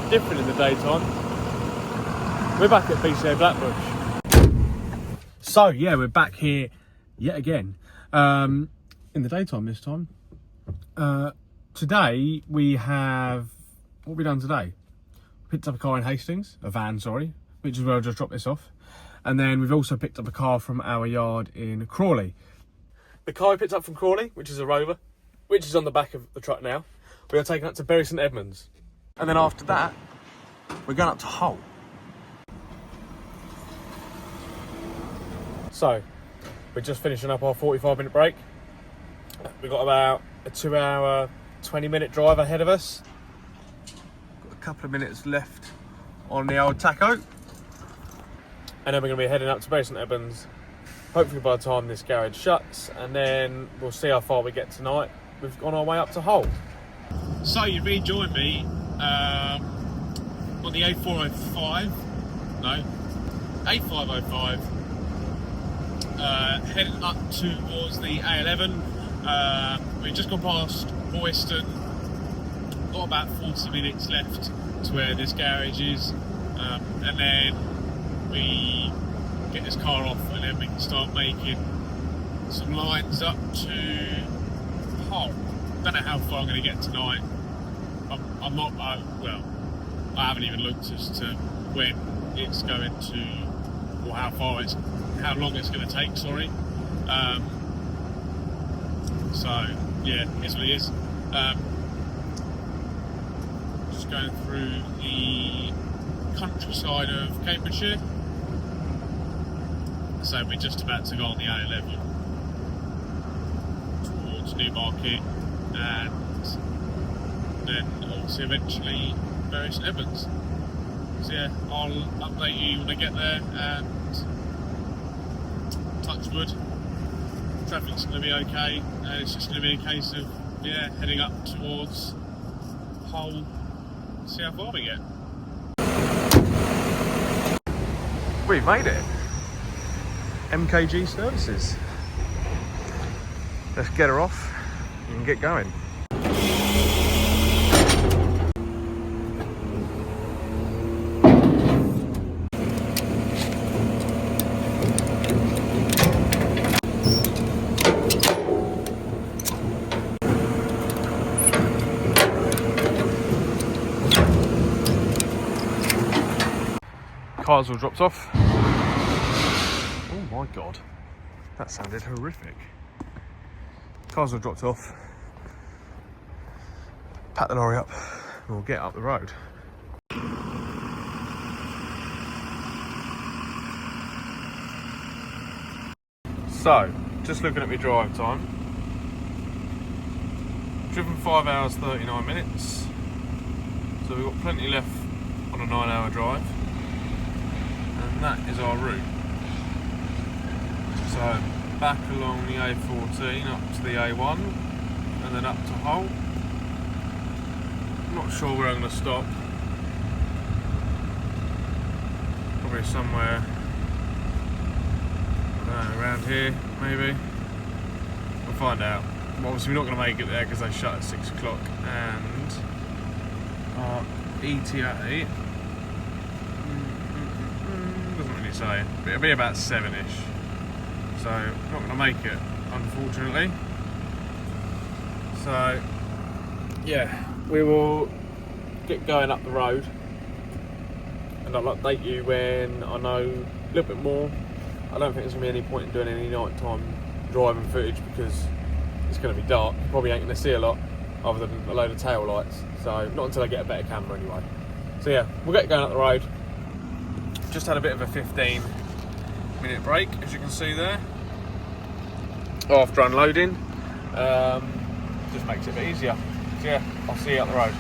tad different in the daytime. We're back at BCA Blackbush. So yeah, we're back here yet again. In the daytime this time. Today we have, what have we done today? Picked up a car in Hastings, a van, sorry, which is where I just dropped this off. And then we've also picked up a car from our yard in Crawley. The car we picked up from Crawley, which is a Rover, which is on the back of the truck now, we are taking it to Bury St Edmunds. And then after that, we're going up to Hull. So, we're just finishing up our 45-minute break. We've got about a 2-hour, 20-minute drive ahead of us. Got a couple of minutes left on the old tacho. And then we're going to be heading up to Bury St Edmunds, hopefully by the time this garage shuts, and then we'll see how far we get tonight. We've on our way up to Hull. So you rejoined me on the A405, no, A505, heading up towards the A11. We've just gone past Royston, got about 40 minutes left to where this garage is, and then we get this car off and then we can start making some lines up to Hull. Don't know how far I'm going to get tonight. I'm not, well, I haven't even looked as to when it's going to, or how long it's going to take, sorry. So, yeah, it's what it is. Just going through the countryside of Cambridgeshire. So we're just about to go on the A11 towards Newmarket, and then obviously eventually Bury St Edmunds. So yeah, I'll update you when I get there, and touch wood, traffic's going to be okay, and it's just going to be a case of, yeah, heading up towards Hull, see how far we get. We've made it. MKG Services. Let's get her off and get going. Cars all dropped off. Oh my god, that sounded horrific. Cars all dropped off. Pack the lorry up and we'll get up the road. So, just looking at my drive time. Driven 5 hours 39 minutes. So we've got plenty left on a 9-hour drive. And that is our route. So back along the A14 up to the A1 and then up to Hull. Not sure where I'm going to stop. Probably somewhere, I don't know, around here maybe. We'll find out. Well, obviously we're not going to make it there because they shut at 6 o'clock, and our ETA doesn't really say, but it'll be about 7ish. So not going to make it, unfortunately. So yeah, we will get going up the road, and I'll update you when I know a little bit more. I don't think there's going to be any point in doing any nighttime driving footage because it's going to be dark. You probably ain't going to see a lot other than a load of tail lights. So not until I get a better camera anyway. So yeah, we'll get going up the road. Just had a bit of a 15-minute break, as you can see there, after unloading. Just makes it a bit easier. So yeah, I'll see you up the road.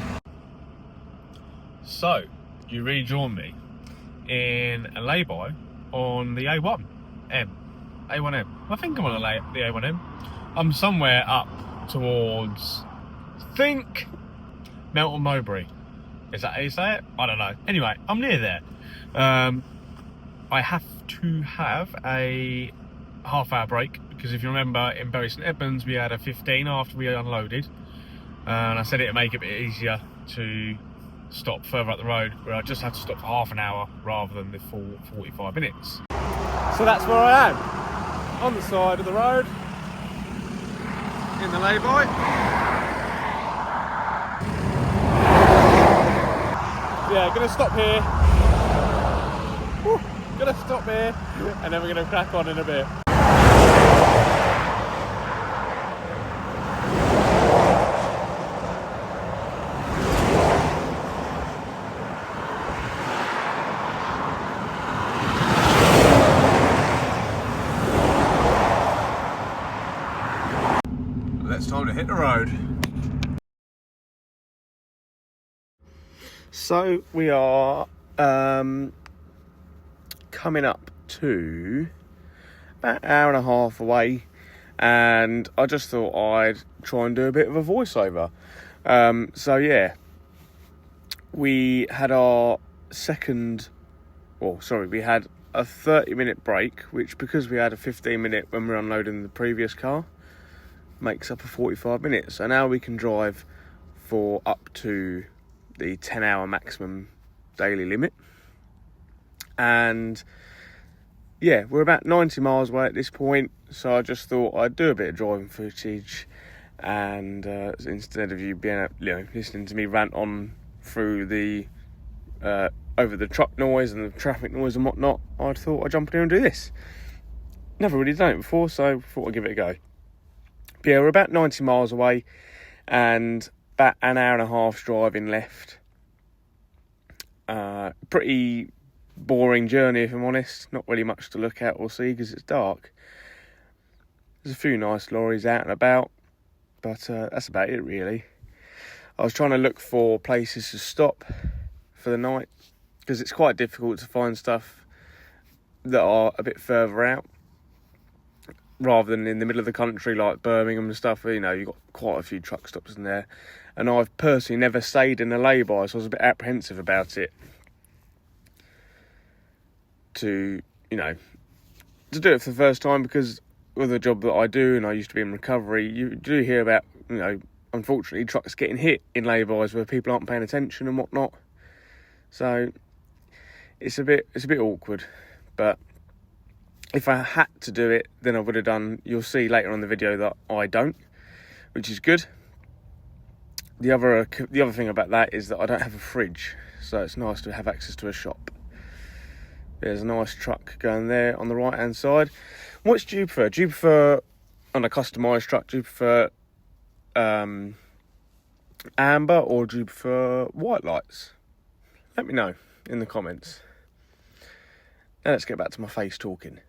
So, you rejoin me in a lay-by on the A1M. A1M. I think I'm on the A1M. I'm somewhere up towards, I think, Melton Mowbray. Is that how you say it? I don't know. Anyway, I'm near there. I have to have a half-hour break because if you remember, in Bury St Edmunds we had a 15 after we unloaded, and I said it'd make it a bit easier to stop further up the road where I just have to stop for half an hour rather than the full 45 minutes. So that's where I am, on the side of the road, in the lay-by. Yeah, gonna stop here. Woo, gonna stop here, and then we're gonna crack on in a bit. It's time to hit the road. So we are coming up to about an hour and a half away, and I just thought I'd try and do a bit of a voiceover. So yeah, we had our we had a 30-minute break, which, because we had a 15-minute when we were unloading the previous car, makes up a 45 minutes. So now we can drive for up to the 10-hour maximum daily limit. And yeah, we're about 90 miles away at this point, so I just thought I'd do a bit of driving footage, and instead of you being listening to me rant on through the over the truck noise and the traffic noise and whatnot, I thought I'd jump in here and do this. Never really done it before, so thought I'd give it a go. But yeah, we're about 90 miles away and about an hour and a half's driving left. Pretty boring journey, if I'm honest. Not really much to look at or see because it's dark. There's a few nice lorries out and about, but that's about it really. I was trying to look for places to stop for the night because it's quite difficult to find stuff that are a bit further out, rather than in the middle of the country like Birmingham and stuff. You know, you've got quite a few truck stops in there, and I've personally never stayed in a lay-by, so I was a bit apprehensive about it to do it for the first time, because with the job that I do, and I used to be in recovery, you do hear about, unfortunately, trucks getting hit in lay-bys where people aren't paying attention and whatnot. So it's a bit awkward, but if I had to do it, then I would have done. You'll see later on the video that I don't, which is good. The other thing about that is that I don't have a fridge, so it's nice to have access to a shop. There's a nice truck going there on the right hand side. Which do you prefer? Do you prefer on a customised truck? Do you prefer amber, or do you prefer white lights? Let me know in the comments. Now let's get back to my face talking.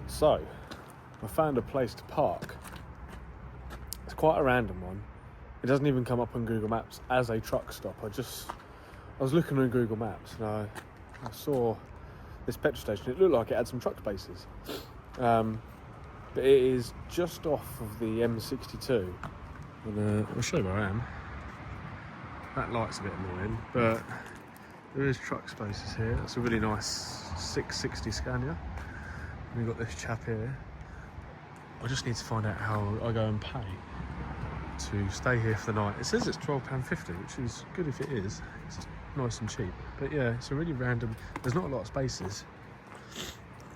So, I found a place to park. It's quite a random one. It doesn't even come up on Google Maps as a truck stop. I was looking on Google Maps and I saw this petrol station. It looked like it had some truck spaces. But it is just off of the M62. And I'll show you where I am. That light's a bit annoying, but there is truck spaces here. It's a really nice 660 Scania. We've got this chap here. I just need to find out how I go and pay to stay here for the night. It says it's £12.50, which is good if it is. It's nice and cheap. But yeah, it's a really random. There's not a lot of spaces.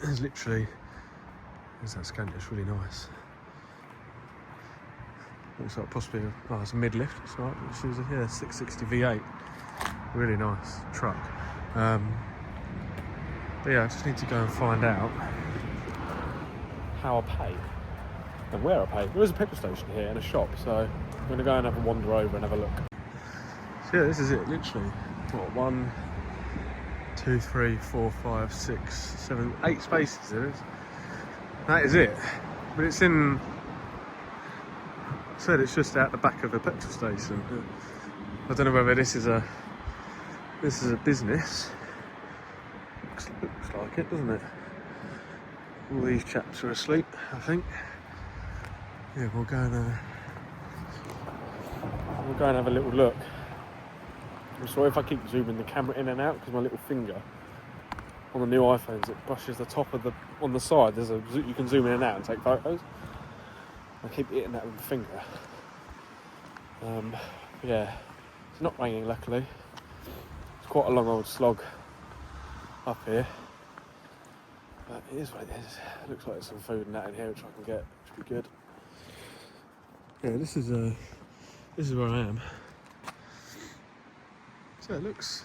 There's that Scania. It's really nice. Looks like possibly it's a mid-lift. It's right. Which is 660 V8. Really nice truck. But yeah, I just need to go and find out how I pay and where I pay. There is a petrol station here and a shop, so I'm going to go and have a wander over and have a look. So yeah, this is it, literally. 1, 2, 3, 4, 5, 6, 7, 8 spaces there is. That is it. But it's in, I said it's just out the back of a petrol station. I don't know whether this is a business. Looks like it, doesn't it? All these chaps are asleep, I think. Yeah, we'll go and have a little look. I'm sorry if I keep zooming the camera in and out, because my little finger on the new iPhones, it brushes the top of on the side. You can zoom in and out and take photos. I keep hitting that with the finger. Yeah, It's not raining, luckily. It's quite a long old slog up here. But it is what it is. It looks like there's some food and that in here which I can get, which would be good. Yeah, this is where I am. So it looks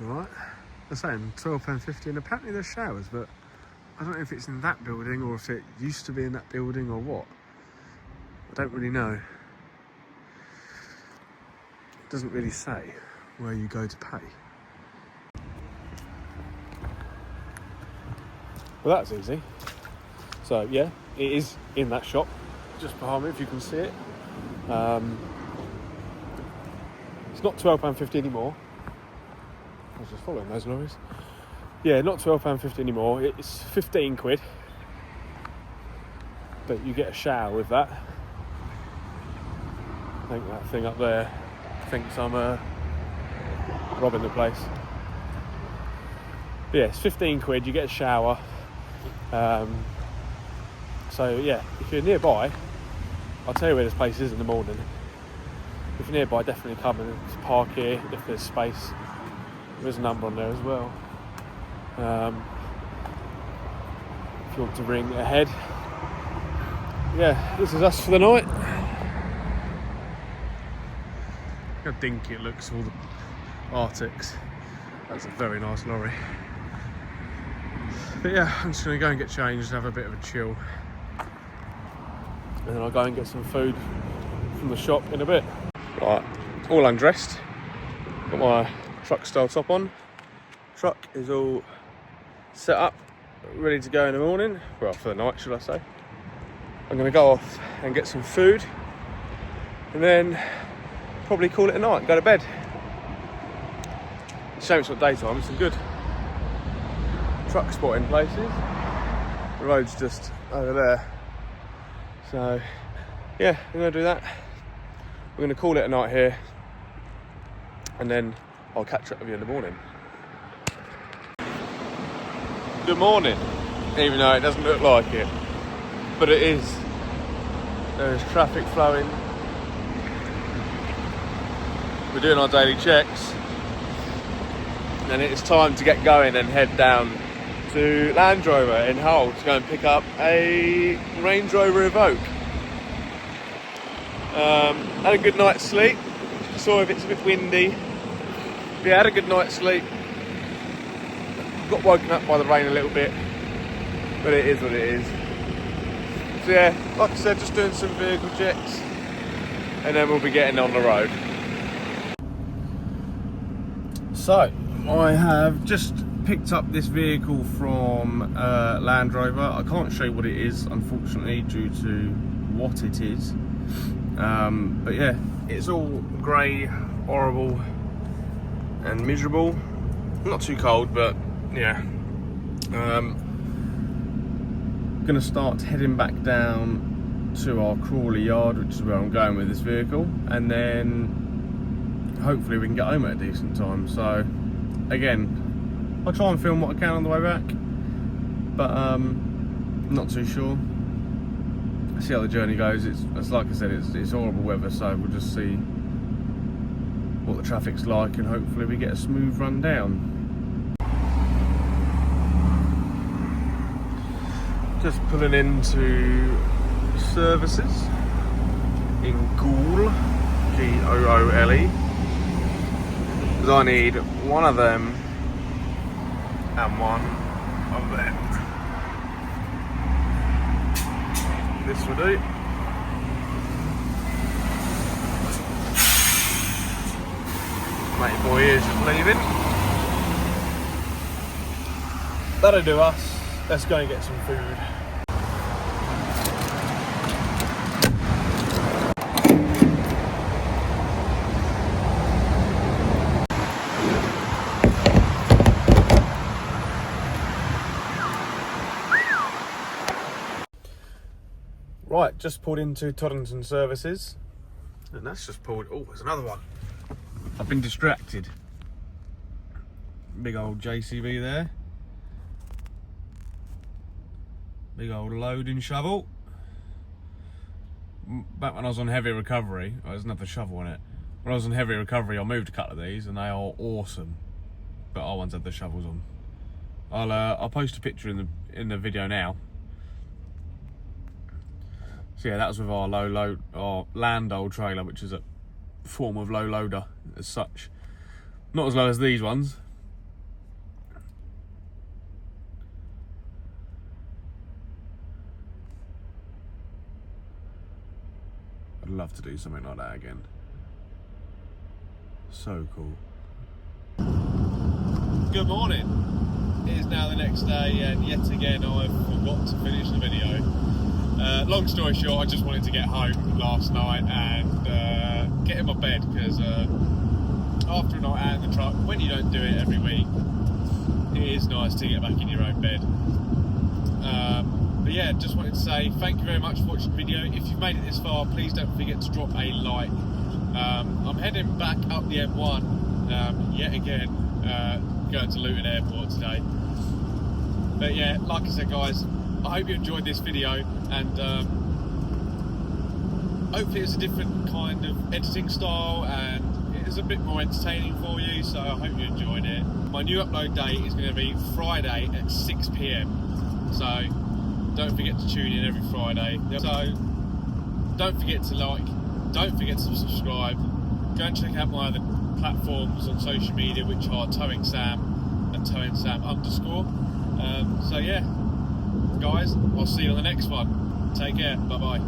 alright. They're saying £12.50 and apparently there's showers, but I don't know if it's in that building or if it used to be in that building or what. I don't really know. It doesn't really say where you go to pay. Well, that's easy. So yeah, it is in that shop just behind me, if you can see it. It's not £12.50 anymore. I was just following those lorries. Yeah, not £12.50 anymore. It's 15 quid. But you get a shower with that. I think that thing up there thinks I'm robbing the place. But yeah, it's 15 quid. You get a shower. So yeah, if you're nearby, I'll tell you where this place is in the morning. If you're nearby, definitely come and park here if there's space. There's a number on there as well. If you want to ring ahead. Yeah, this is us for the night. Look how dinky it looks, all the Arctics. That's a very nice lorry. But yeah, I'm just going to go and get changed and have a bit of a chill. And then I'll go and get some food from the shop in a bit. Right, all undressed. Got my truck style top on. Truck is all set up, ready to go in the morning. Well, for the night, should I say. I'm going to go off and get some food. And then probably call it a night and go to bed. Shame it's not daytime, it's some good truck spotting places. The road's just over there. So, yeah, I'm going to do that. We're going to call it a night here. And then I'll catch up with you in the morning. Good morning. Even though it doesn't look like it. But it is. There's traffic flowing. We're doing our daily checks. And it's time to get going and head down to Land Rover in Hull to go and pick up a Range Rover Evoque. Had a good night's sleep. Saw if it's a bit windy. But yeah, had a good night's sleep. Got woken up by the rain a little bit. But it is what it is. So yeah, like I said, just doing some vehicle checks. And then we'll be getting on the road. So, I have just picked up this vehicle from Land Rover. I can't show you what it is, unfortunately, due to what it is. But yeah, it's all grey, horrible and miserable. Not too cold, but yeah. Gonna start heading back down to our Crawley yard, which is where I'm going with this vehicle, and then hopefully we can get home at a decent time. So again, I'll try and film what I can on the way back, but not too sure. See how the journey goes. It's like I said, it's horrible weather, so we'll just see what the traffic's like, and hopefully we get a smooth run down. Just pulling into services in Goole, G-O-O-L-E, because I need one of them and one of them. This will do. Mate, boy is just leaving. That'll do us. Let's go and get some food. Right, just pulled into Toddington Services, and that's just pulled. Oh, there's another one. I've been distracted. Big old JCB there. Big old loading shovel. Back when I was on heavy recovery, there's another shovel on it. when I was in heavy recovery, I moved a couple of these and they are awesome. But our ones had the shovels on. I'll post a picture in the video now. So yeah, that was with our our Landau trailer, which is a form of low loader as such. Not as low as these ones. I'd love to do something like that again. So cool. Good morning. It is now the next day, and yet again I've forgot to finish the video. Long story short, I just wanted to get home last night and get in my bed, because after a night out in the truck, when you don't do it every week, it is nice to get back in your own bed. But yeah, just wanted to say thank you very much for watching the video. If you've made it this far, please don't forget to drop a like. I'm heading back up the M1 yet again, going to Luton Airport today. But yeah, like I said guys, I hope you enjoyed this video, and hopefully it's a different kind of editing style and it is a bit more entertaining for you, so I hope you enjoyed it. My new upload date is going to be Friday at 6 PM, so don't forget to tune in every Friday. So don't forget to like, don't forget to subscribe, go and check out my other platforms on social media, which are Towing Sam and Towing Sam _. So yeah guys, I'll see you on the next one. Take care, bye bye.